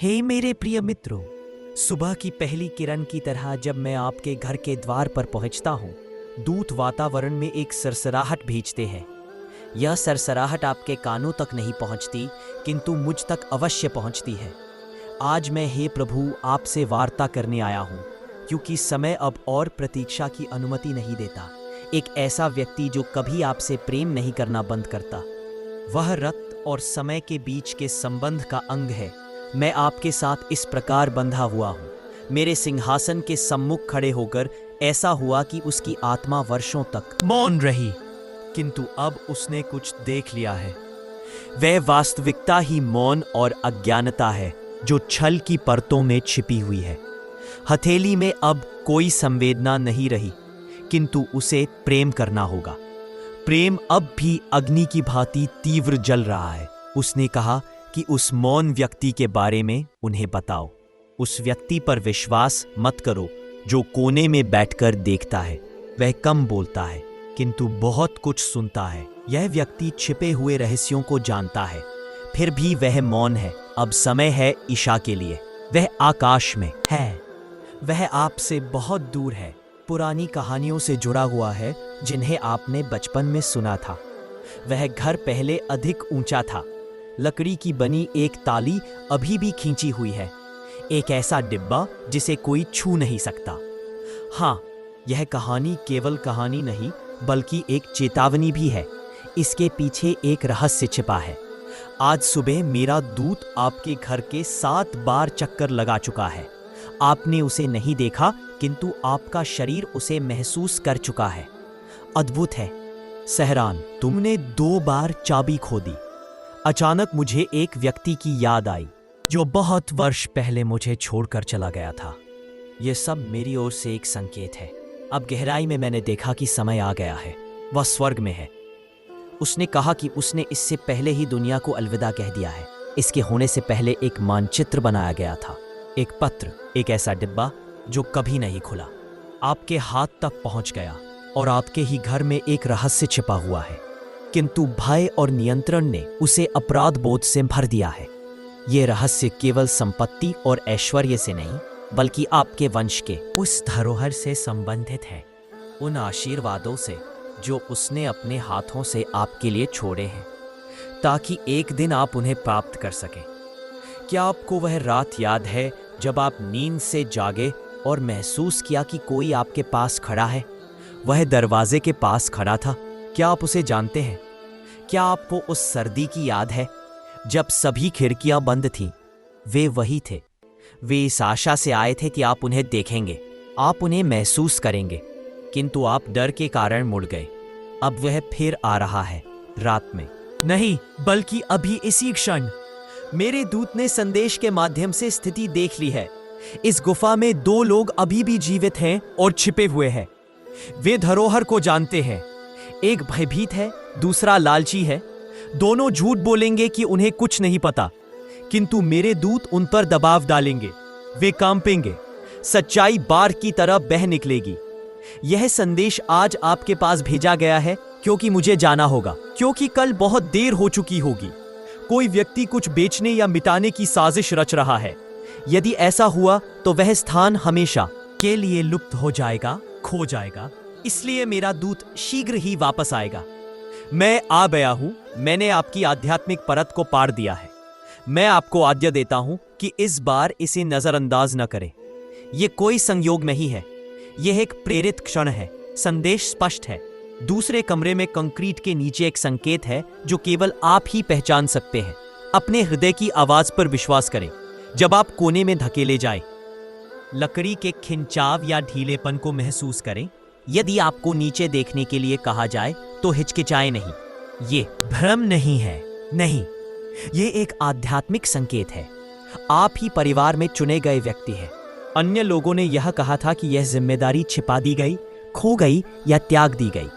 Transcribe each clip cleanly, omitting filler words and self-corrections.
हे मेरे प्रिय मित्रों, सुबह की पहली किरण की तरह जब मैं आपके घर के द्वार पर पहुंचता हूं, दूत वातावरण में एक सरसराहट भेजते हैं। यह सरसराहट आपके कानों तक नहीं पहुंचती, किंतु मुझ तक अवश्य पहुंचती है। आज मैं हे प्रभु आपसे वार्ता करने आया हूं, क्योंकि समय अब और प्रतीक्षा की अनुमति नहीं देता। एक ऐसा व्यक्ति जो कभी आपसे प्रेम नहीं करना बंद करता, वह रक्त और समय के बीच के संबंध का अंग है। मैं आपके साथ इस प्रकार बंधा हुआ हूँ। मेरे सिंहासन के सम्मुख खड़े होकर ऐसा हुआ कि उसकी आत्मा वर्षों तक मौन रही, किंतु अब उसने कुछ देख लिया है। वह वास्तविकता ही मौन और अज्ञानता है जो छल की परतों में छिपी हुई है। हथेली में अब कोई संवेदना नहीं रही, किंतु उसे प्रेम करना होगा। प्रेम अब भी अग्नि की भांति तीव्र जल रहा है। उसने कहा कि उस मौन व्यक्ति के बारे में उन्हें बताओ। उस व्यक्ति पर विश्वास मत करो जो कोने में बैठकर देखता है। वह कम बोलता है किंतु बहुत कुछ सुनता है। यह व्यक्ति छिपे हुए रहस्यों को जानता है, फिर भी वह मौन है। अब समय है ईशा के लिए। वह आकाश में है, वह आपसे बहुत दूर है, पुरानी कहानियों से जुड़ा हुआ है जिन्हें आपने बचपन में सुना था। वह घर पहले अधिक ऊंचा था। लकड़ी की बनी एक ताली अभी भी खींची हुई है, एक ऐसा डिब्बा जिसे कोई छू नहीं सकता। हाँ, यह कहानी केवल कहानी नहीं बल्कि एक चेतावनी भी है। इसके पीछे एक रहस्य छिपा है। आज सुबह मेरा दूत आपके घर के 7 बार चक्कर लगा चुका है। आपने उसे नहीं देखा, किंतु आपका शरीर उसे महसूस कर चुका है। अद्भुत है। सहरान, तुमने 2 बार चाबी खो दी। अचानक मुझे एक व्यक्ति की याद आई जो बहुत वर्ष पहले मुझे छोड़कर चला गया था। यह सब मेरी ओर से एक संकेत है। अब गहराई में मैंने देखा कि समय आ गया है। वह स्वर्ग में है। उसने कहा कि उसने इससे पहले ही दुनिया को अलविदा कह दिया है। इसके होने से पहले एक मानचित्र बनाया गया था, एक पत्र, एक ऐसा डिब्बा जो कभी नहीं खुला। आपके हाथ तक पहुंच गया और आपके ही घर में एक रहस्य छिपा हुआ है, किंतु भय और नियंत्रण ने उसे अपराध बोध से भर दिया है। ये रहस्य केवल संपत्ति और ऐश्वर्य से नहीं, बल्कि आपके वंश के उस धरोहर से संबंधित है, उन आशीर्वादों से जो उसने अपने हाथों से आपके लिए छोड़े हैं, ताकि एक दिन आप उन्हें प्राप्त कर सकें। क्या आपको वह रात याद है जब आप नींद से जागे और महसूस किया कि कोई आपके पास खड़ा है? वह दरवाजे के पास खड़ा था। क्या आप उसे जानते हैं? क्या आपको उस सर्दी की याद है जब सभी खिड़कियां बंद थीं? वे वही थे। वे इस आशा से आए थे कि आप उन्हें देखेंगे, आप उन्हें महसूस करेंगे, किंतु आप डर के कारण मुड़ गए। अब वह फिर आ रहा है, रात में नहीं बल्कि अभी इसी क्षण। मेरे दूत ने संदेश के माध्यम से स्थिति देख ली है। इस गुफा में 2 लोग अभी भी जीवित हैं और छिपे हुए हैं। वे धरोहर को जानते हैं। एक भयभीत है, दूसरा लालची है। दोनों झूठ बोलेंगे कि उन्हें कुछ नहीं पता, किंतु मेरे दूत उन पर दबाव डालेंगे। वे कांपेंगे। सच्चाई बाढ़ की तरह बह निकलेगी। यह संदेश आज आपके पास भेजा गया है क्योंकि मुझे जाना होगा, क्योंकि कल बहुत देर हो चुकी होगी। कोई व्यक्ति कुछ बेचने या मिटाने की साजिश रच रहा है। यदि ऐसा हुआ तो वह स्थान हमेशा के लिए लुप्त हो जाएगा, खो जाएगा। इसलिए मेरा दूत शीघ्र ही वापस आएगा। मैं आ गया हूं। मैंने आपकी आध्यात्मिक परत को पार दिया है। मैं आपको आज्ञा देता हूं कि इस बार इसे नजरअंदाज न करें। यह कोई संयोग नहीं है, यह एक प्रेरित क्षण है। संदेश स्पष्ट है। दूसरे कमरे में कंक्रीट के नीचे एक संकेत है जो केवल आप ही पहचान सकते हैं। अपने हृदय की आवाज पर विश्वास करें जब आप कोने में धकेले जाएं। लकड़ी के खिंचाव या ढीलेपन को महसूस करें। यदि आपको नीचे देखने के लिए कहा जाए तो हिचकिचाएं नहीं। ये भ्रम नहीं है, नहीं, ये एक आध्यात्मिक संकेत है। आप ही परिवार में चुने गए व्यक्ति हैं। अन्य लोगों ने यह कहा था कि यह जिम्मेदारी छिपा दी गई, खो गई या त्याग दी गई,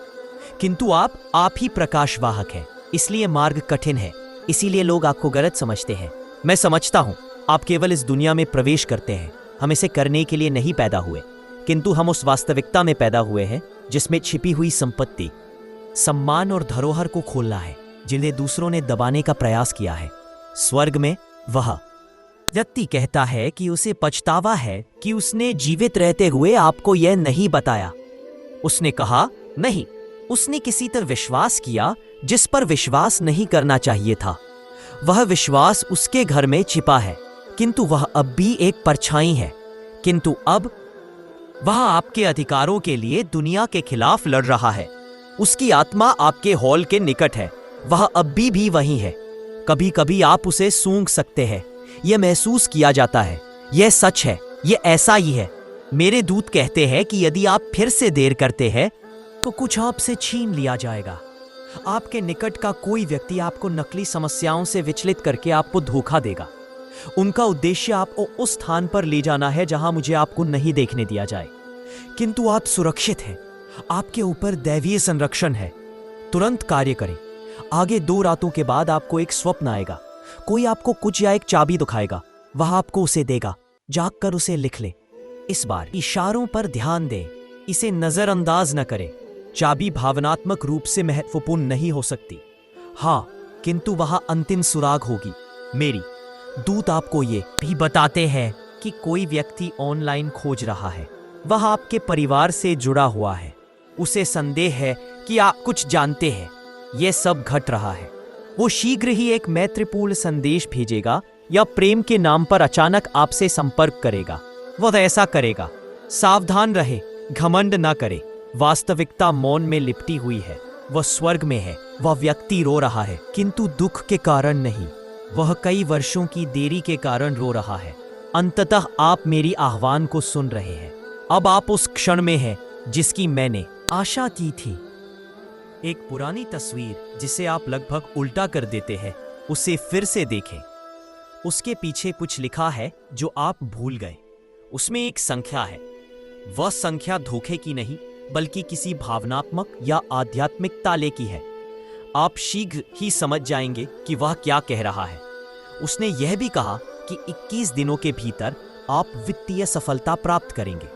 किंतु आप ही प्रकाशवाहक हैं। इसलिए मार्ग कठिन है, इसीलिए लोग आपको गलत समझते हैं। मैं समझता हूं, आप केवल इस दुनिया में प्रवेश करते हैं। हम इसे करने के लिए नहीं पैदा हुए, किंतु हम उस वास्तविकता में पैदा हुए हैं जिसमें छिपी हुई संपत्ति, सम्मान और धरोहर को खोलना है जिन्हें दूसरों ने दबाने का प्रयास किया है। स्वर्ग में वह व्यक्ति कहता है कि उसे पछतावा है कि उसने जीवित रहते हुए आपको यह नहीं बताया। उसने कहा, नहीं, उसने किसी पर विश्वास किया जिस पर विश्वास नहीं करना चाहिए था। वह विश्वास उसके घर में छिपा है, किंतु वह अब भी एक परछाई है। किंतु अब वह आपके अधिकारों के लिए दुनिया के खिलाफ लड़ रहा है। उसकी आत्मा आपके हॉल के निकट है, वह अब भी वही है। कभी कभी आप उसे सूंघ सकते हैं, यह महसूस किया जाता है। यह सच है, यह ऐसा ही है। मेरे दूत कहते हैं कि यदि आप फिर से देर करते हैं तो कुछ आपसे छीन लिया जाएगा। आपके निकट का कोई व्यक्ति आपको नकली समस्याओं से विचलित करके आपको धोखा देगा। उनका उद्देश्य आपको उस स्थान पर ले जाना है जहां मुझे आपको नहीं देखने दिया जाए, किंतु आप सुरक्षित हैं। आपके ऊपर दैवीय संरक्षण है। तुरंत कार्य करें। आगे 2 रातों के बाद आपको एक स्वप्न आएगा। कोई आपको कुछ या एक चाबी दिखाएगा, वह आपको उसे देगा। जागकर उसे लिख ले। इस बार इशारों पर ध्यान दें, इसे नजरअंदाज न करें। चाबी भावनात्मक रूप से महत्वपूर्ण नहीं हो सकती, हाँ, किंतु वह अंतिम सुराग होगी मेरी। दूत आपको ये भी बताते हैं कि कोई व्यक्ति ऑनलाइन खोज रहा है। वह आपके परिवार से जुड़ा हुआ है। उसे संदेह है कि आप कुछ जानते हैं। यह सब घट रहा है। वो शीघ्र ही एक मैत्रीपूर्ण संदेश भेजेगा या प्रेम के नाम पर अचानक आपसे संपर्क करेगा। वह ऐसा करेगा। सावधान रहे, घमंड ना करे। वास्तविकता मौन में लिपटी हुई है। वह स्वर्ग में है। वह व्यक्ति रो रहा है, किंतु दुख के कारण नहीं। वह कई वर्षों की देरी के कारण रो रहा है। अंततः आप मेरी आह्वान को सुन रहे हैं। अब आप उस क्षण में हैं जिसकी मैंने आशा की थी। एक पुरानी तस्वीर जिसे आप लगभग उल्टा कर देते हैं, उसे फिर से देखें। उसके पीछे कुछ लिखा है जो आप भूल गए। उसमें एक संख्या है। वह संख्या धोखे की नहीं, बल्कि किसी भावनात्मक या आध्यात्मिक ताले की है। आप शीघ्र ही समझ जाएंगे कि वह क्या कह रहा है। उसने यह भी कहा कि 21 दिनों के भीतर आप वित्तीय सफलता प्राप्त करेंगे,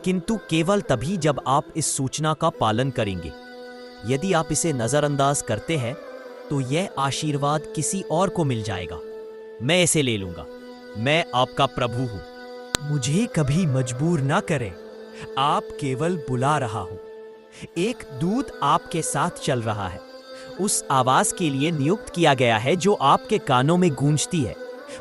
किंतु केवल तभी जब आप इस सूचना का पालन करेंगे। यदि आप इसे नजरअंदाज करते हैं तो यह आशीर्वाद किसी और को मिल जाएगा। मैं इसे ले लूंगा। मैं आपका प्रभु हूं। मुझे कभी मजबूर ना करें। आप केवल बुला रहा हूं। एक दूत आपके साथ चल रहा है। उस आवाज के लिए नियुक्त किया गया है जो आपके कानों में गूंजती है।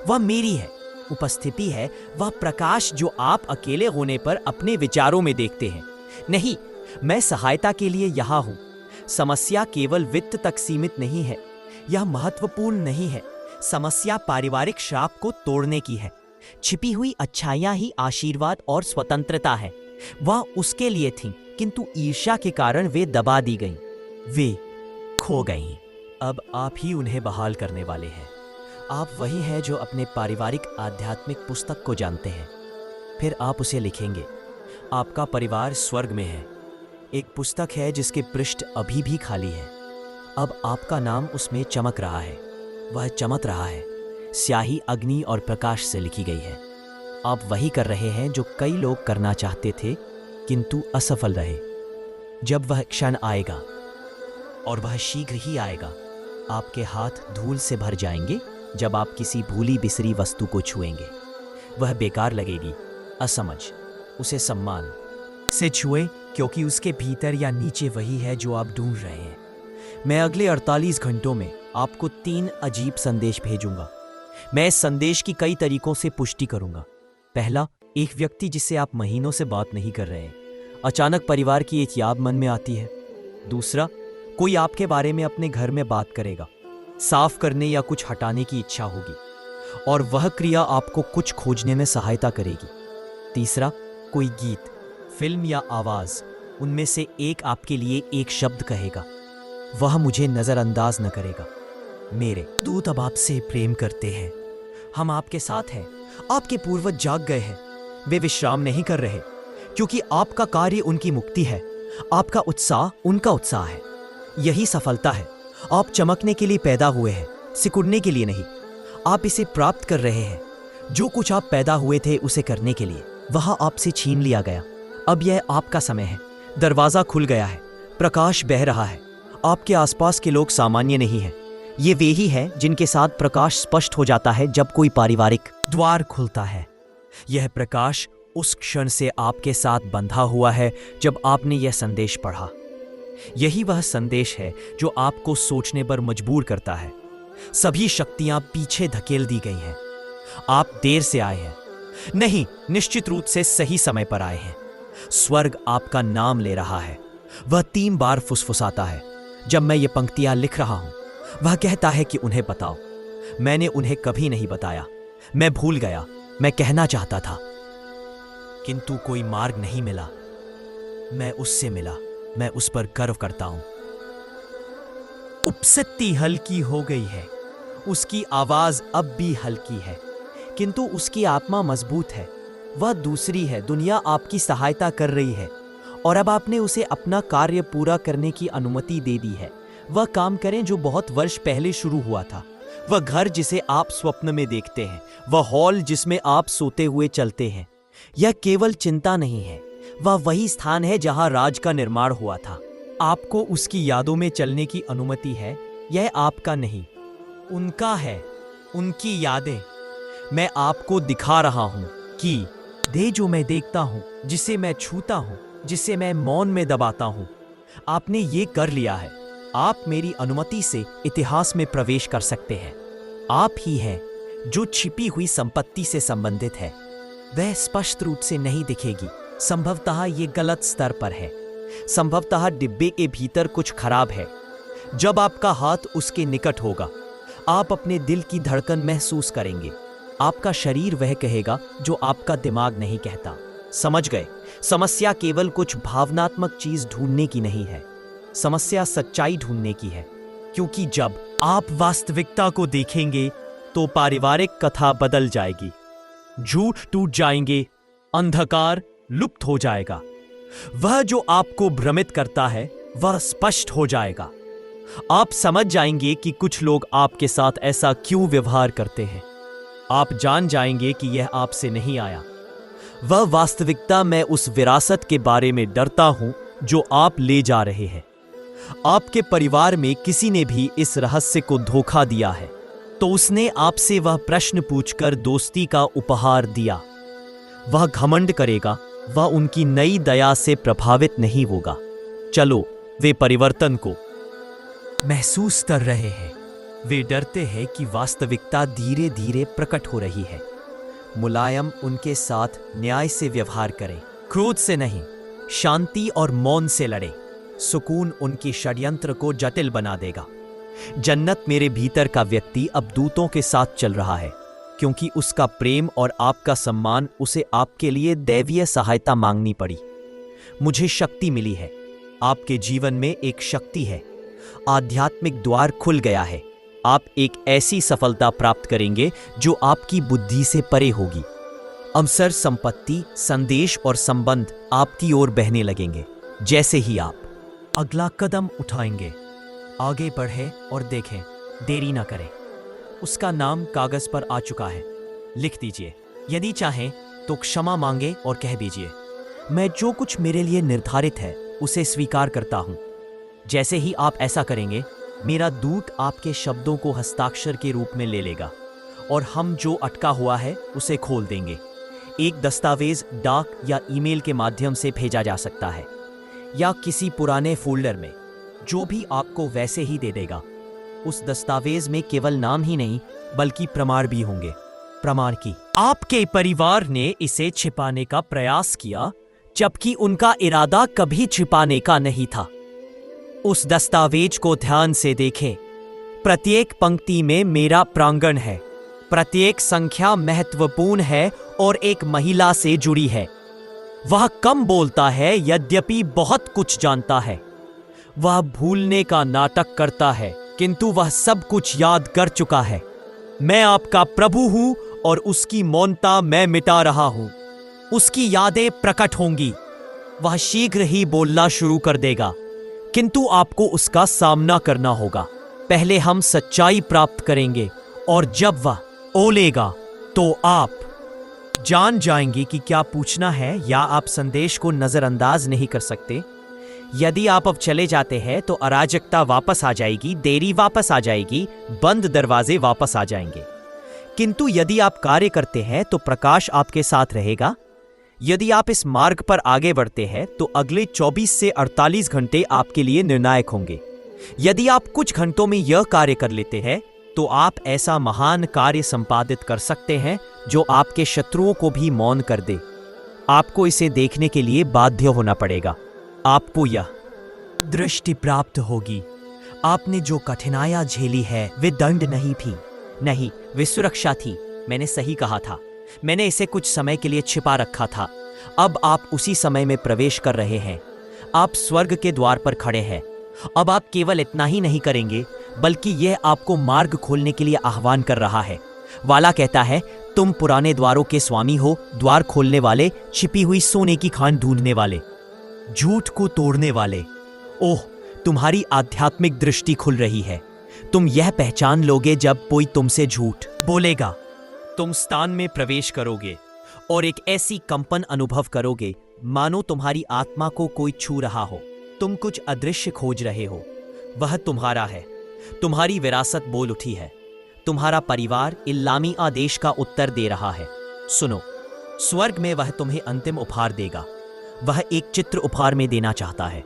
वह मेरी है। उपस्थिति है वह प्रकाश जो आप अकेले होने पर अपने विचारों में देखते हैं। नहीं, मैं सहायता के लिए यहाँ हूँ। समस्या केवल वित्त तक सीमित नहीं है। यह महत्वपूर्ण नहीं है। समस्या पारिवारिक श्राप को तोड़ने की है। छिपी हुई अच्छाइयाँ ही आशीर्वाद और स्वतंत्रता है। वह उसके लिए थीं, किंतु ईर्ष्या के कारण वे दबा दी गईं। वे खो गईं। अब आप ही उन्हें बहाल करने वाले हैं। आप वही हैं जो अपने पारिवारिक आध्यात्मिक पुस्तक को जानते हैं। फिर आप उसे लिखेंगे। आपका परिवार स्वर्ग में है। एक पुस्तक है जिसके पृष्ठ अभी भी खाली है। अब आपका नाम उसमें चमक रहा है। वह चमक रहा है। स्याही अग्नि और प्रकाश से लिखी गई है। आप वही कर रहे हैं जो कई लोग करना चाहते थे किंतु असफल रहे। जब वह क्षण आएगा, और वह शीघ्र ही आएगा, आपके हाथ धूल से भर जाएंगे। जब आप किसी भूली बिसरी वस्तु को छुएंगे, वह बेकार लगेगी, असमझ। उसे सम्मान से छुए, क्योंकि उसके भीतर या नीचे वही है जो आप ढूंढ रहे हैं। मैं अगले 48 घंटों में आपको 3 अजीब संदेश भेजूंगा। मैं इस संदेश की कई तरीकों से पुष्टि करूंगा। पहला, एक व्यक्ति जिससे आप महीनों से बात नहीं कर रहे हैं, अचानक परिवार की एक याद मन में आती है। दूसरा, कोई आपके बारे में अपने घर में बात करेगा, साफ करने या कुछ हटाने की इच्छा होगी, और वह क्रिया आपको कुछ खोजने में सहायता करेगी। तीसरा, कोई गीत, फिल्म या आवाज, उनमें से एक आपके लिए एक शब्द कहेगा। वह मुझे नजरअंदाज न करेगा। मेरे दूत अब आपसे प्रेम करते हैं। हम आपके साथ हैं। आपके पूर्वज जाग गए हैं। वे विश्राम नहीं कर रहे, क्योंकि आपका कार्य उनकी मुक्ति है। आपका उत्साह उनका उत्साह है। यही सफलता है। आप चमकने के लिए पैदा हुए हैं, सिकुड़ने के लिए नहीं। आप इसे प्राप्त कर रहे हैं। जो कुछ आप पैदा हुए थे उसे करने के लिए, वह आपसे छीन लिया गया। अब यह आपका समय है। दरवाजा खुल गया है। प्रकाश बह रहा है। आपके आसपास के लोग सामान्य नहीं हैं। ये वे ही है जिनके साथ प्रकाश स्पष्ट हो जाता है जब कोई पारिवारिक द्वार खुलता है। यह प्रकाश उस क्षण से आपके साथ बंधा हुआ है जब आपने यह संदेश पढ़ा। यही वह संदेश है जो आपको सोचने पर मजबूर करता है। सभी शक्तियां पीछे धकेल दी गई हैं। आप देर से आए हैं, नहीं, निश्चित रूप से सही समय पर आए हैं। स्वर्ग आपका नाम ले रहा है। वह 3 बार फुसफुसाता है। जब मैं ये पंक्तियां लिख रहा हूं, वह कहता है कि उन्हें बताओ। मैंने उन्हें कभी नहीं बताया। मैं भूल गया। मैं कहना चाहता था, किंतु कोई मार्ग नहीं मिला। मैं उससे मिला। मैं उस पर गर्व करता हूं। उपस्थिति हल्की हो गई है। उसकी आवाज अब भी हल्की है, किंतु उसकी आत्मा मजबूत है। वह दूसरी है। दुनिया आपकी सहायता कर रही है और अब आपने उसे अपना कार्य पूरा करने की अनुमति दे दी है। वह काम करें जो बहुत वर्ष पहले शुरू हुआ था। वह घर जिसे आप स्वप्न में देखते हैं, वह हॉल जिसमें आप सोते हुए चलते हैं। यह केवल चिंता नहीं है, वह वही स्थान है जहां राज का निर्माण हुआ था। आपको उसकी यादों में चलने की अनुमति है। यह आपका नहीं, उनका है। उनकी यादें मैं आपको दिखा रहा हूं कि दे जो मैं देखता हूं, जिसे मैं छूता हूं, जिसे मैं मौन में दबाता हूं। आपने ये कर लिया है। आप मेरी अनुमति से इतिहास में प्रवेश कर सकते हैं। आप ही हैं जो छिपी हुई संपत्ति से संबंधित है। वह स्पष्ट रूप से नहीं दिखेगी। संभवतः ये गलत स्तर पर है। संभवतः डिब्बे के भीतर कुछ खराब है। जब आपका हाथ उसके निकट होगा, आप अपने दिल की धड़कन महसूस करेंगे। आपका शरीर वह कहेगा जो आपका दिमाग नहीं कहता। समझ गए? समस्या केवल कुछ भावनात्मक चीज ढूंढने की नहीं है। समस्या सच्चाई ढूंढने की है, क्योंकि जब आप वास्तविकता को देखेंगे तो पारिवारिक कथा बदल जाएगी। झूठ टूट जाएंगे, अंधकार लुप्त हो जाएगा। वह जो आपको भ्रमित करता है वह स्पष्ट हो जाएगा। आप समझ जाएंगे कि कुछ लोग आपके साथ ऐसा क्यों व्यवहार करते हैं। आप जान जाएंगे कि यह आपसे नहीं आया। वह वास्तविकता, मैं उस विरासत के बारे में डरता हूं जो आप ले जा रहे हैं। आपके परिवार में किसी ने भी इस रहस्य को धोखा दिया है, तो उसने आपसे वह प्रश्न पूछकर दोस्ती का उपहार दिया। वह घमंड करेगा, वह उनकी नई दया से प्रभावित नहीं होगा। चलो, वे परिवर्तन को महसूस कर रहे हैं। वे डरते हैं कि वास्तविकता धीरे धीरे प्रकट हो रही है। मुलायम उनके साथ न्याय से व्यवहार करें, क्रोध से नहीं, शांति और मौन से लड़ें। सुकून उनकी षड्यंत्र को जटिल बना देगा। जन्नत मेरे भीतर का व्यक्ति अब दूतों के साथ चल रहा है, क्योंकि उसका प्रेम और आपका सम्मान उसे आपके लिए दैवीय सहायता मांगनी पड़ी। मुझे शक्ति मिली है। आपके जीवन में एक शक्ति है। आध्यात्मिक द्वार खुल गया है। आप एक ऐसी सफलता प्राप्त करेंगे जो आपकी बुद्धि से परे होगी। अवसर, संपत्ति, संदेश और संबंध आपकी ओर बहने लगेंगे जैसे ही आप अगला कदम उठाएंगे। आगे बढ़ें और देखें, देरी ना करें। उसका नाम कागज पर आ चुका है। लिख दीजिए। यदि चाहें तो क्षमा मांगे और कह दीजिए, मैं जो कुछ मेरे लिए निर्धारित है उसे स्वीकार करता हूं। जैसे ही आप ऐसा करेंगे, मेरा दूत आपके शब्दों को हस्ताक्षर के रूप में ले लेगा और हम जो अटका हुआ है उसे खोल देंगे। एक दस्तावेज डाक या ईमेल के माध्यम से भेजा जा सकता है, या किसी पुराने फोल्डर में, जो भी आपको वैसे ही दे देगा। उस दस्तावेज में केवल नाम ही नहीं बल्कि प्रमाण भी होंगे। प्रमाण की आपके परिवार ने इसे छिपाने का प्रयास किया, जबकि उनका इरादा कभी छिपाने का नहीं था। उस दस्तावेज को ध्यान से देखें। प्रत्येक पंक्ति में मेरा प्रांगण है। प्रत्येक संख्या महत्वपूर्ण है और एक महिला से जुड़ी है। वह कम बोलता है, यद्यपि बहुत कुछ जानता है। वह भूलने का नाटक करता है, किंतु वह सब कुछ याद कर चुका है। मैं आपका प्रभु हूं और उसकी मौनता मैं मिटा रहा हूं। उसकी यादें प्रकट होंगी। वह शीघ्र ही बोलना शुरू कर देगा, किंतु आपको उसका सामना करना होगा। पहले हम सच्चाई प्राप्त करेंगे और जब वह बोलेगा तो आप जान जाएंगे कि क्या पूछना है, या आप संदेश को नजरअंदाज नहीं कर सकते। यदि आप अब चले जाते हैं तो अराजकता वापस आ जाएगी, देरी वापस आ जाएगी, बंद दरवाजे वापस आ जाएंगे। किंतु यदि आप कार्य करते हैं तो प्रकाश आपके साथ रहेगा। यदि आप इस मार्ग पर आगे बढ़ते हैं तो अगले 24 से 48 घंटे आपके लिए निर्णायक होंगे। यदि आप कुछ घंटों में यह कार्य कर लेते हैं तो आप ऐसा महान कार्य संपादित कर सकते हैं जो आपके शत्रुओं को भी मौन कर दे। आपको इसे देखने के लिए बाध्य होना पड़ेगा। आपको यह दृष्टि प्राप्त होगी। आपने जो कठिनाइयां झेली है वे दंड नहीं थी, नहीं, वे सुरक्षा थी। मैंने सही कहा था। मैंने इसे कुछ समय के लिए छिपा रखा था। अब आप उसी समय में प्रवेश कर रहे हैं। आप स्वर्ग के द्वार पर खड़े हैं। अब आप केवल इतना ही नहीं करेंगे बल्कि यह आपको मार्ग खोलने के लिए आह्वान कर रहा है। वाला कहता है, तुम पुराने द्वारों के स्वामी हो, द्वार खोलने वाले, छिपी हुई सोने की खान ढूंढने वाले, झूठ को तोड़ने वाले। ओह, तुम्हारी आध्यात्मिक दृष्टि खुल रही है। तुम यह पहचान लोगे जब कोई तुमसे झूठ बोलेगा। तुम स्थान में प्रवेश करोगे और एक ऐसी कंपन अनुभव करोगे मानो तुम्हारी आत्मा को कोई छू रहा हो। तुम कुछ अदृश्य खोज रहे हो, वह तुम्हारा है। तुम्हारी विरासत बोल उठी है। तुम्हारा परिवार इल्लामी आदेश का उत्तर दे रहा है। सुनो, स्वर्ग में वह तुम्हें अंतिम उपहार देगा। वह एक चित्र उपहार में देना चाहता है।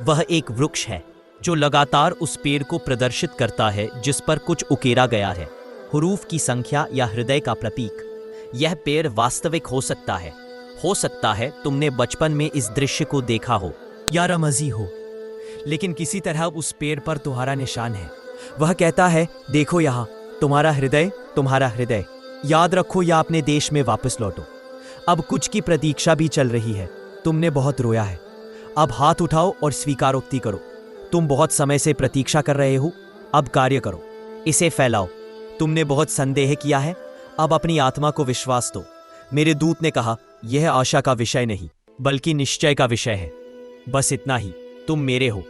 वह एक वृक्ष है जो लगातार उस पेड़ को प्रदर्शित करता है जिस पर कुछ उकेरा गया है, हुरूफ की संख्या या हृदय का प्रतीक। यह पेड़ वास्तविक हो सकता है तुमने बचपन में इस दृश्य को देखा हो या रमजी हो, लेकिन किसी तरह उस पेड़ पर तुम्हारा निशान है। वह कहता है, देखो यहाँ, तुम्हारा हृदय, याद रखो या अपने देश में वापस लौटो। अब कुछ की प्रतीक्षा भी चल रही है। तुमने बहुत रोया है। अब हाथ उठाओ और स्वीकारोक्ति करो। तुम बहुत समय से प्रतीक्षा कर रहे हो, अब कार्य करो, इसे फैलाओ। तुमने बहुत संदेह किया है, अब अपनी आत्मा को विश्वास दो। मेरे दूत ने कहा, यह आशा का विषय नहीं बल्कि निश्चय का विषय है। बस इतना ही, तुम मेरे हो।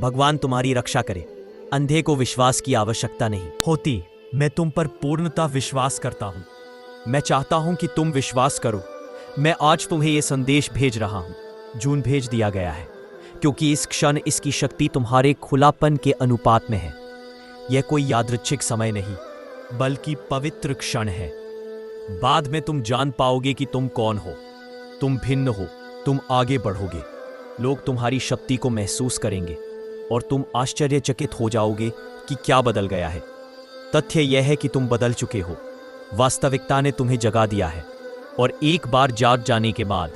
भगवान तुम्हारी रक्षा करे। अंधे को विश्वास की आवश्यकता नहीं होती। मैं तुम पर पूर्णतः विश्वास करता हूं। मैं चाहता हूं कि तुम विश्वास करो। मैं आज तुम्हें यह संदेश भेज रहा हूं। जून भेज दिया गया है क्योंकि इस क्षण इसकी शक्ति तुम्हारे खुलापन के अनुपात में है। यह कोई यादृच्छिक समय नहीं बल्कि पवित्र क्षण है। बाद में तुम जान पाओगे कि तुम कौन हो। तुम भिन्न हो। तुम आगे बढ़ोगे। लोग तुम्हारी शक्ति को महसूस करेंगे और तुम आश्चर्यचकित हो जाओगे कि क्या बदल गया है। तथ्य यह है कि तुम बदल चुके हो। वास्तविकता ने तुम्हें जगा दिया है और एक बार जाग जाने के बाद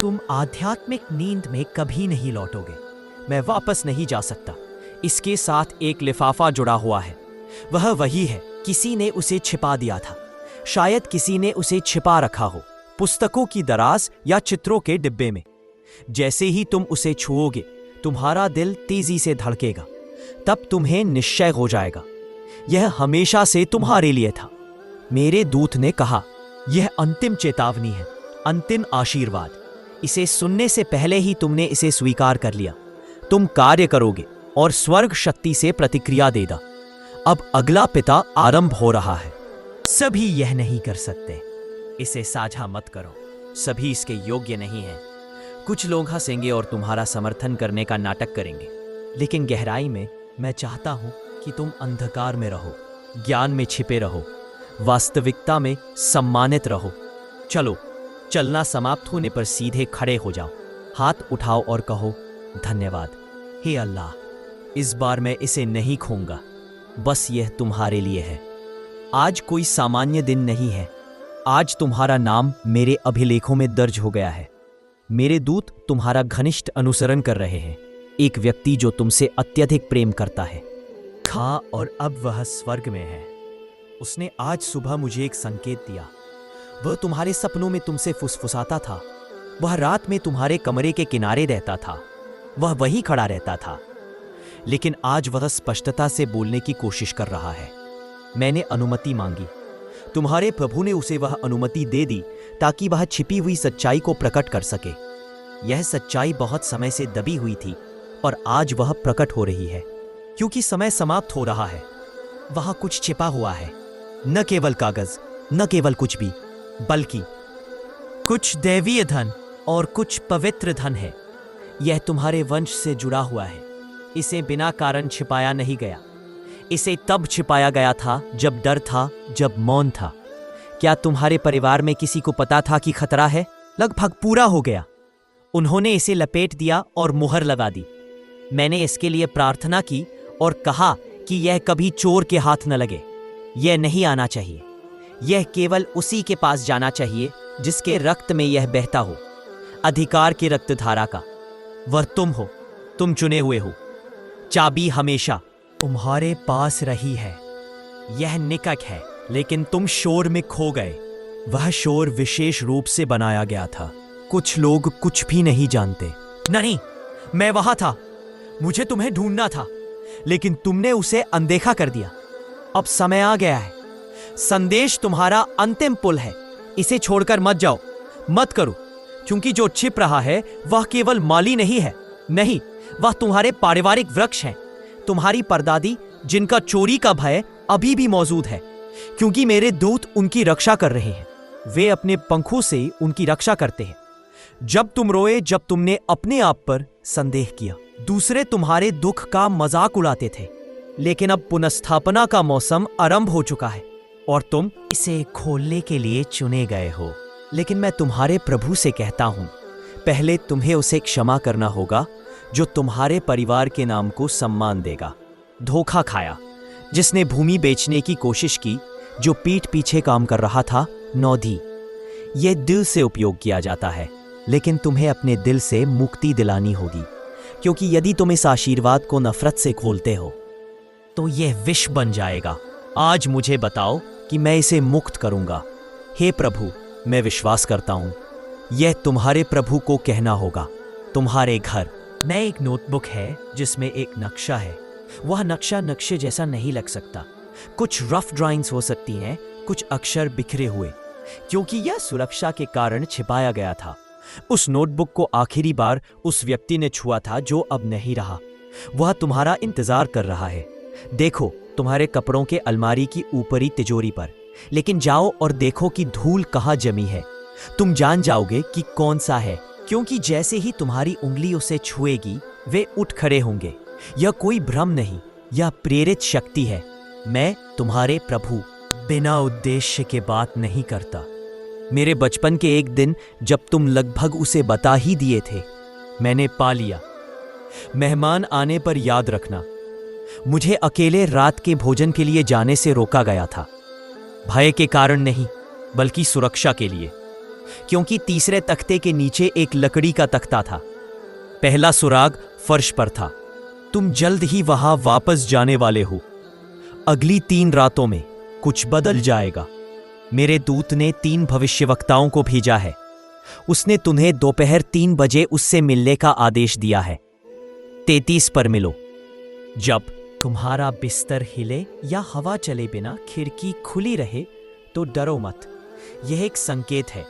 तुम आध्यात्मिक नींद में कभी नहीं लौटोगे। मैं वापस नहीं जा सकता। इसके साथ एक लिफाफा जुड़ा हुआ है। वह वही है। किसी ने उसे छिपा दिया था। शायद किसी ने उसे छिपा रखा हो, पुस्तकों की दराज या चित्रों के डिब्बे में। जैसे ही तुम उसे छुओगे तुम्हारा दिल तेजी से धड़केगा। तब तुम्हें निश्चय हो जाएगा, यह हमेशा से तुम्हारे लिए था। मेरे दूत ने कहा, यह अंतिम चेतावनी है, अंतिम आशीर्वाद। इसे सुनने से पहले ही तुमने इसे स्वीकार कर लिया। तुम कार्य करोगे और स्वर्ग शक्ति से प्रतिक्रिया देगा। अब अगला पिता आरंभ हो रहा है। सभी यह नहीं कर सकते। इसे साझा मत करो। सभी इसके योग्य नहीं हैं। कुछ लोग हंसेंगे और तुम्हारा समर्थन करने का नाटक करेंगे, लेकिन गहराई में मैं चाहता हूं कि तुम अंधकार में रहो, ज्ञान में छिपे रहो, वास्तविकता में सम्मानित रहो। चलो, चलना समाप्त होने पर सीधे खड़े हो जाओ। हाथ उठाओ और कहो, धन्यवाद हे अल्लाह, इस बार मैं इसे नहीं खोऊंगा। बस यह तुम्हारे लिए है। आज कोई सामान्य दिन नहीं है। आज तुम्हारा नाम मेरे अभिलेखों में दर्ज हो गया है। मेरे दूत तुम्हारा घनिष्ठ अनुसरण कर रहे हैं। एक व्यक्ति जो तुमसे अत्यधिक प्रेम करता है। खा और अब वह स्वर्ग में है। उसने आज सुबह मुझे एक संकेत दिया। वह तुम्हारे सपनों में तुमसे फुसफुसाता था। वह रात में तुम्हारे कमरे के किनारे रहता था। वह वहीं खड़ा रहता था, लेकिन आज वह स्पष्टता से बोलने की कोशिश कर रहा है। मैंने अनुमति मांगी। तुम्हारे प्रभु ने उसे वह अनुमति दे दी ताकि वह छिपी हुई सच्चाई को प्रकट कर सके। यह सच्चाई बहुत समय से दबी हुई थी और आज वह प्रकट हो रही है, क्योंकि समय समाप्त हो रहा है। वहां कुछ छिपा हुआ है, न केवल कागज, न केवल कुछ भी, बल्कि कुछ दैवीय धन और कुछ पवित्र धन है। यह तुम्हारे वंश से जुड़ा हुआ है। इसे बिना कारण छिपाया नहीं गया। इसे तब छिपाया गया था जब डर था, जब मौन था। क्या तुम्हारे परिवार में किसी को पता था कि खतरा है? लगभग पूरा हो गया। उन्होंने इसे लपेट दिया और मुहर लगा दी। मैंने इसके लिए प्रार्थना की और कहा कि यह कभी चोर के हाथ न लगे। यह नहीं आना चाहिए। यह केवल उसी के पास जाना चाहिए जिसके रक्त में यह बहता हो, अधिकार की रक्तधारा का। वह तुम हो, तुम चुने हुए हो। चाबी हमेशा तुम्हारे पास रही है। यह निकट है, लेकिन तुम शोर में खो गए। वह शोर विशेष रूप से बनाया गया था। कुछ लोग कुछ भी नहीं जानते। नहीं, मैं वहां था। मुझे तुम्हें ढूंढना था, लेकिन तुमने उसे अनदेखा कर दिया। अब समय आ गया है। संदेश तुम्हारा अंतिम पुल है। इसे छोड़कर मत जाओ, मत करो, क्योंकि जो छिप रहा है वह केवल माली नहीं है। नहीं, वह तुम्हारे पारिवारिक वृक्ष हैं। तुम्हारी परदादी, जिनका चोरी का भय अभी भी मौजूद है, क्योंकि मेरे दूत उनकी रक्षा कर रहे हैं। वे अपने पंखों से उनकी रक्षा करते हैं। जब तुम रोए, जब तुमने अपने आप पर संदेह किया, दूसरे तुम्हारे दुख का मजाक उड़ाते थे। लेकिन अब पुनर्स्थापना का मौसम आरंभ हो चुका है और तुम इसे खोलने के लिए चुने गए हो। लेकिन मैं तुम्हारे प्रभु से कहता हूं, पहले तुम्हें उसे क्षमा करना होगा जो तुम्हारे परिवार के नाम को सम्मान देगा। धोखा खाया, जिसने भूमि बेचने की कोशिश की, जो पीठ पीछे काम कर रहा था, नौधी। यह दिल से उपयोग किया जाता है, लेकिन तुम्हें अपने दिल से मुक्ति दिलानी होगी, क्योंकि यदि तुम इस आशीर्वाद को नफरत से खोलते हो तो यह विष बन जाएगा। आज मुझे बताओ कि मैं इसे मुक्त करूंगा। हे प्रभु, मैं विश्वास करता हूं। यह तुम्हारे प्रभु को कहना होगा। तुम्हारे घर में एक नोटबुक है जिसमें एक नक्शा है। वह नक्शा नक्शे जैसा नहीं लग सकता। कुछ रफ ड्राइंग्स हो सकती हैं, कुछ अक्षर बिखरे हुए, क्योंकि यह सुरक्षा के कारण छिपाया गया था। उस नोटबुक को आखिरी बार उस व्यक्ति ने छुआ था जो अब नहीं रहा। वह तुम्हारा इंतजार कर रहा है। देखो, तुम्हारे कपड़ों के अलमारी की ऊपरी तिजोरी पर। लेकिन जाओ और देखो कि धूल कहाँ जमी है। तुम जान जाओगे कि कौन सा है, क्योंकि जैसे ही तुम्हारी उंगली उसे छुएगी, वे उठ खड़े होंगे। यह कोई भ्रम नहीं, यह प्रेरित शक्ति है। मैं तुम्हारे प्रभु बिना उद्देश्य के बात नहीं करता। मेरे बचपन के एक दिन, जब तुम लगभग उसे बता ही दिए थे, मैंने पा लिया। मेहमान आने पर याद रखना, मुझे अकेले रात के भोजन के लिए जाने से रोका गया था। भय के कारण नहीं, बल्कि सुरक्षा के लिए, क्योंकि तीसरे तख्ते के नीचे एक लकड़ी का तख्ता था। पहला सुराग फर्श पर था। तुम जल्द ही वहां वापस जाने वाले हो। अगली 3 रातों में कुछ बदल जाएगा। मेरे दूत ने 3 भविष्यवक्ताओं को भेजा है। उसने तुम्हें दोपहर 3 बजे उससे मिलने का आदेश दिया है। 33 पर मिलो। जब तुम्हारा बिस्तर हिले या हवा चले बिना खिड़की खुली रहे तो डरो मत। यह एक संकेत है।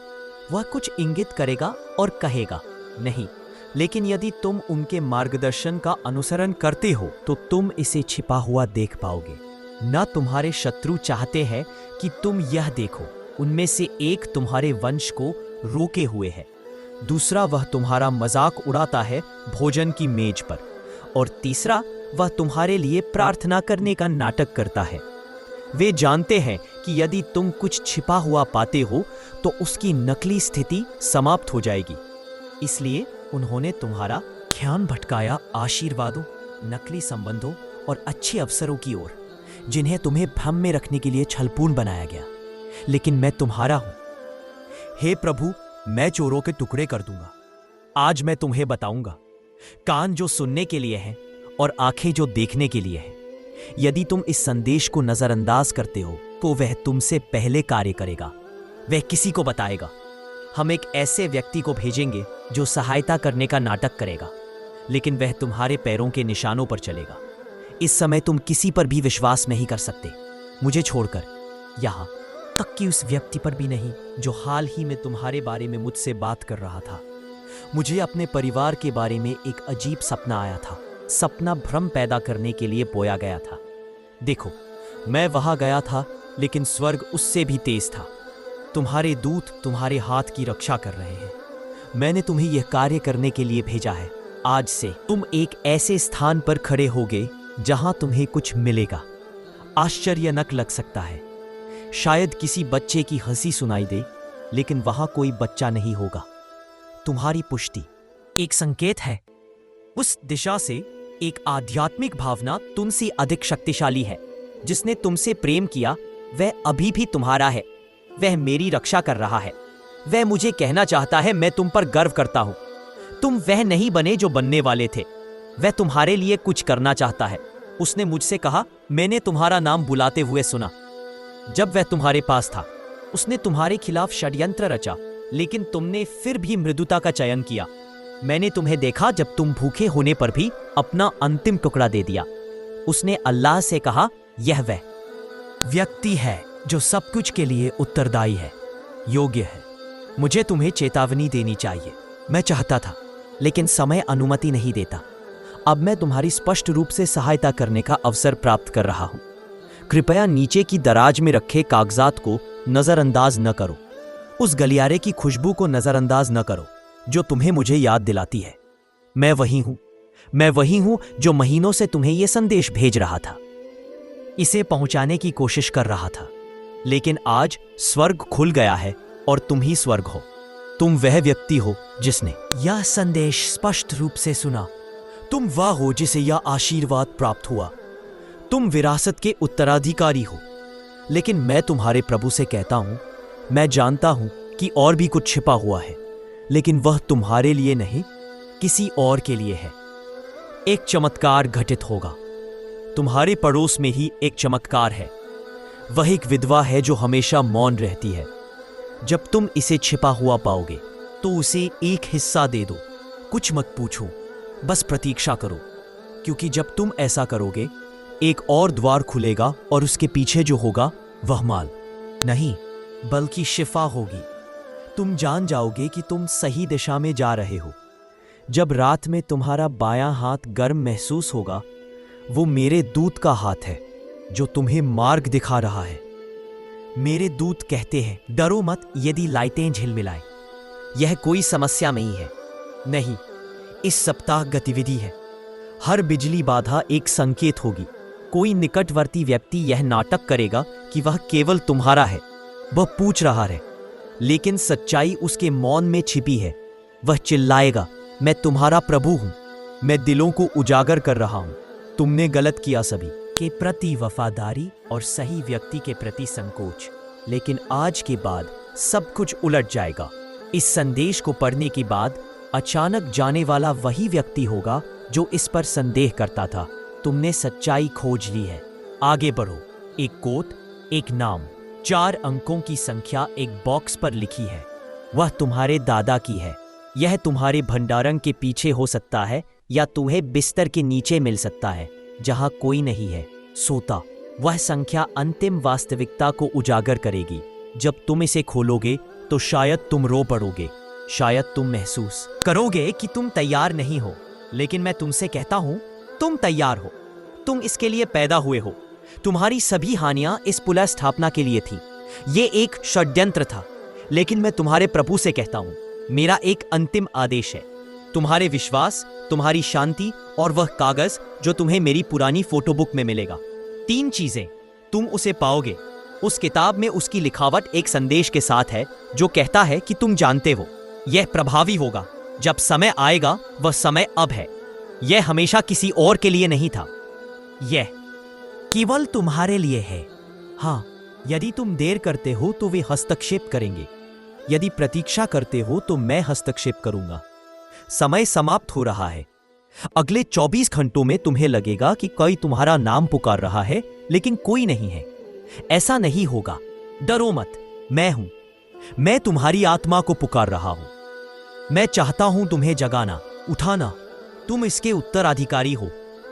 वह कुछ इंगित करेगा और कहेगा नहीं, लेकिन यदि तुम उनके मार्गदर्शन का अनुसरण करते हो तो तुम इसे छिपा हुआ देख पाओगे। न तुम्हारे शत्रु चाहते हैं कि तुम यह देखो। उनमें से एक तुम्हारे वंश को रोके हुए है, दूसरा वह तुम्हारा मजाक उड़ाता है भोजन की मेज पर, और तीसरा वह तुम्हारे लिए प्रार्थना करने का नाटक करता है। वे जानते हैं कि यदि तुम कुछ छिपा हुआ पाते हो तो उसकी नकली स्थिति समाप्त हो जाएगी। इसलिए उन्होंने तुम्हारा ध्यान भटकाया आशीर्वादों, नकली संबंधों और अच्छे अवसरों की ओर, जिन्हें तुम्हें भ्रम में रखने के लिए छलपूर्ण बनाया गया। लेकिन मैं तुम्हारा हूं। हे प्रभु, मैं चोरों के टुकड़े कर दूंगा। आज मैं तुम्हें बताऊंगा। कान जो सुनने के लिए हैं और आंखें जो देखने के लिए हैं। यदि तुम इस संदेश को नजरअंदाज करते हो तो वह तुमसे पहले कार्य करेगा। वह किसी को बताएगा। हम एक ऐसे व्यक्ति को भेजेंगे जो सहायता करने का नाटक करेगा, लेकिन वह तुम्हारे पैरों के निशानों पर चलेगा। इस समय तुम किसी पर भी विश्वास नहीं कर सकते, मुझे छोड़कर। यहां तक कि उस व्यक्ति पर भी नहीं जो हाल ही में तुम्हारे बारे में मुझसे बात कर रहा था। मुझे अपने परिवार के बारे में एक अजीब सपना आया था। सपना भ्रम पैदा करने के लिए बोया गया था। देखो, मैं वहां गया था, लेकिन स्वर्ग उससे भी तेज था। तुम्हारे दूत तुम्हारे हाथ की रक्षा कर रहे हैं। मैंने तुम्हें यह कार्य करने के लिए भेजा है। आज से तुम एक ऐसे स्थान पर खड़े होगे जहां तुम्हें कुछ मिलेगा। आश्चर्यजनक लग सकता है, शायद किसी बच्चे की हंसी सुनाई दे, लेकिन वहां कोई बच्चा नहीं होगा। तुम्हारी पुष्टि एक संकेत है। उस दिशा से एक आध्यात्मिक भावना तुमसे अधिक शक्तिशाली है। जिसने तुमसे प्रेम किया वह अभी भी तुम्हारा है। वह मेरी रक्षा कर रहा है। वह मुझे कहना चाहता है, मैं तुम पर गर्व करता हूं। तुम वह नहीं बने जो बनने वाले थे। वह तुम्हारे लिए कुछ करना चाहता है। उसने मुझसे कहा, मैंने तुम्हारा नाम बुलाते हुए सुना। जब वह तुम्हारे पास था, उसने तुम्हारे खिलाफ षड्यंत्र रचा, लेकिन तुमने फिर भी मृदुता का चयन किया। मैंने तुम्हें देखा जब तुम भूखे होने पर भी अपना अंतिम टुकड़ा दे दिया। उसने अल्लाह से कहा, यह वह व्यक्ति है जो सब कुछ के लिए उत्तरदायी है, योग्य है। मुझे तुम्हें चेतावनी देनी चाहिए। मैं चाहता था, लेकिन समय अनुमति नहीं देता। अब मैं तुम्हारी स्पष्ट रूप से सहायता करने का अवसर प्राप्त कर रहा हूं। कृपया नीचे की दराज में रखे कागजात को नजरअंदाज न करो। उस गलियारे की खुशबू को नजरअंदाज न करो जो तुम्हें मुझे याद दिलाती है। मैं वही हूं जो महीनों से तुम्हें यह संदेश भेज रहा था, इसे पहुंचाने की कोशिश कर रहा था। लेकिन आज स्वर्ग खुल गया है और तुम ही स्वर्ग हो। तुम वह व्यक्ति हो जिसने यह संदेश स्पष्ट रूप से सुना। तुम वह हो जिसे यह आशीर्वाद प्राप्त हुआ। तुम विरासत के उत्तराधिकारी हो। लेकिन मैं तुम्हारे प्रभु से कहता हूं, मैं जानता हूं कि और भी कुछ छिपा हुआ है, लेकिन वह तुम्हारे लिए नहीं, किसी और के लिए है। एक चमत्कार घटित होगा। तुम्हारे पड़ोस में ही एक चमत्कार है। वह एक विधवा है जो हमेशा मौन रहती है। जब तुम इसे छिपा हुआ पाओगे तो उसे एक हिस्सा दे दो। कुछ मत पूछो, बस प्रतीक्षा करो, क्योंकि जब तुम ऐसा करोगे एक और द्वार खुलेगा और उसके पीछे जो होगा वह माल नहीं बल्कि शिफा होगी। तुम जान जाओगे कि तुम सही दिशा में जा रहे हो। जब रात में तुम्हारा बायां हाथ गर्म महसूस होगा, वो मेरे दूत का हाथ है जो तुम्हें मार्ग दिखा रहा है। मेरे दूत कहते हैं, डरो मत यदि लाइटें झिलमिलाएं। यह कोई समस्या नहीं है। नहीं, इस सप्ताह गतिविधि है। हर बिजली बाधा एक संकेत होगी। कोई निकटवर्ती व्यक्ति यह नाटक करेगा कि वह केवल तुम्हारा है। वह पूछ रहा है, लेकिन सच्चाई उसके मौन में छिपी है। वह चिल्लाएगा, मैं तुम्हारा प्रभु हूं। मैं दिलों को उजागर कर रहा हूं। तुमने गलत किया, सभी के प्रति वफादारी और सही व्यक्ति के प्रति संकोच। लेकिन आज के बाद सब कुछ उलट जाएगा। इस संदेश को पढ़ने के बाद अचानक जाने वाला वही व्यक्ति होगा जो इस पर संदेह करता था। तुमने सच्चाई खोज ली है। आगे बढ़ो। एक कोट, एक नाम, 4 अंकों की संख्या एक बॉक्स पर लिखी है। वह तुम्हारे दादा की है। यह तुम्हारे भंडारण के पीछे हो सकता है या तुम्हें बिस्तर के नीचे मिल सकता है जहां कोई नहीं है सोता। वह संख्या अंतिम वास्तविकता को उजागर करेगी। जब तुम इसे खोलोगे तो शायद तुम रो पड़ोगे। शायद तुम महसूस करोगे कि तुम तैयार नहीं हो। लेकिन मैं तुमसे कहता हूं, तुम तैयार हो। तुम इसके लिए पैदा हुए हो। तुम्हारी सभी हानियां इस पुनर्स्थापना के लिए थी। ये एक षड्यंत्र था। लेकिन मैं तुम्हारे प्रभु से कहता हूं, मेरा एक अंतिम आदेश है। तुम्हारे विश्वास, तुम्हारी शांति और वह कागज जो तुम्हें मेरी पुरानी फोटो बुक में मिलेगा। 3 चीजें तुम उसे पाओगे। उस किताब में उसकी लिखावट एक संदेश के साथ है जो कहता है कि तुम जानते हो। यह प्रभावी होगा। जब समय आएगा, वह समय अब है। यह हमेशा किसी और के लिए नहीं था। यह केवल तुम्हारे लिए है। हाँ, यदि तुम देर करते हो तो वे हस्तक्षेप करेंगे। यदि प्रतीक्षा करते हो तो मैं हस्तक्षेप करूंगा। समय समाप्त हो रहा है। अगले 24 घंटों में तुम्हें लगेगा कि कोई तुम्हारा नाम पुकार रहा है, लेकिन कोई नहीं है। ऐसा नहीं होगा। डरो मत, मैं हूं। मैं तुम्हारी आत्मा को पुकार रहा हूं। मैं चाहता हूं तुम्हें जगाना, उठाना। तुम इसके उत्तराधिकारी हो।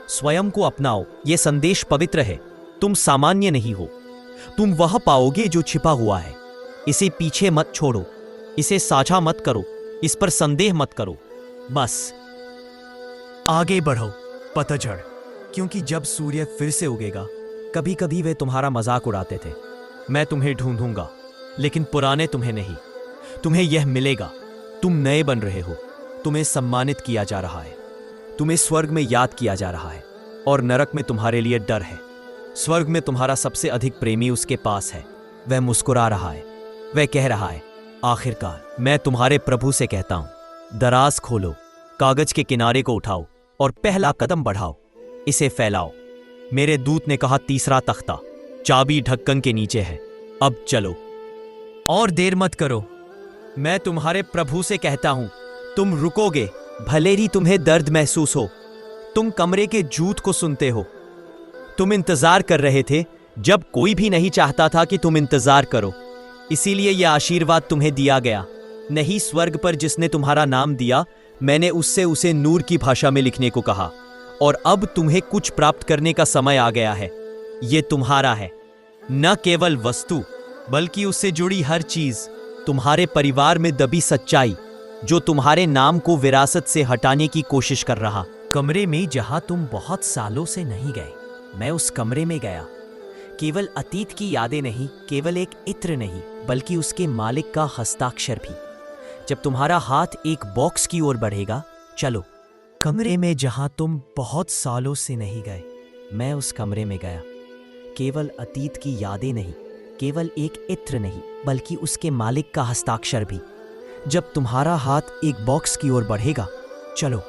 स्वयं को अपनाओ। यह संदेश पवित्र है। तुम सामान्य नहीं हो। तुम वह पाओगे जो छिपा हुआ है। इसे पीछे मत छोड़ो। इसे साझा मत करो। इस पर संदेह मत करो। बस आगे बढ़ो। पतझड़, क्योंकि जब सूर्य फिर से उगेगा, कभी कभी वे तुम्हारा मजाक उड़ाते थे। मैं तुम्हें ढूंढूंगा, लेकिन पुराने तुम्हें नहीं। तुम्हें यह मिलेगा। तुम नए बन रहे हो। तुम्हें सम्मानित किया जा रहा है। तुम्हें स्वर्ग में याद किया जा रहा है और नरक में तुम्हारे लिए डर है। स्वर्ग में तुम्हारा सबसे अधिक प्रेमी उसके पास है। वह मुस्कुरा रहा है। वह कह रहा है, आखिरकार मैं तुम्हारे प्रभु से कहता हूं, दराज खोलो, कागज के किनारे को उठाओ और पहला कदम बढ़ाओ, इसे फैलाओ। मेरे दूत ने कहा, तीसरा तख्ता, चाबी ढक्कन के नीचे है, अब चलो और देर मत करो। मैं तुम्हारे प्रभु से कहता हूं, तुम रुकोगे भले ही तुम्हें दर्द महसूस हो। तुम कमरे के जूत को सुनते हो। तुम इंतजार कर रहे थे जब कोई भी नहीं चाहता था कि तुम इंतजार करो। इसीलिए यह आशीर्वाद तुम्हें दिया गया। नहीं स्वर्ग पर जिसने तुम्हारा नाम दिया, मैंने उससे उसे नूर की भाषा में लिखने को कहा। और अब तुम्हें कुछ प्राप्त करने का समय आ गया है। यह तुम्हारा है, न केवल वस्तु बल्कि उससे जुड़ी हर चीज। तुम्हारे परिवार में दबी सच्चाई जो तुम्हारे नाम को विरासत से हटाने की कोशिश कर रहा। कमरे में जहां तुम बहुत सालों से नहीं गए, मैं उस कमरे में गया। केवल अतीत की यादें नहीं, केवल एक इत्र नहीं, बल्कि उसके मालिक का हस्ताक्षर भी। जब तुम्हारा हाथ एक बॉक्स की ओर बढ़ेगा, चलो। कमरे में जहां तुम बहुत सालों से नहीं गए, मैं उस कमरे में गया। केवल अतीत की यादें नहीं, केवल एक इत्र नहीं, बल्कि उसके मालिक का हस्ताक्षर भी। जब तुम्हारा हाथ एक बॉक्स की ओर बढ़ेगा, चलो।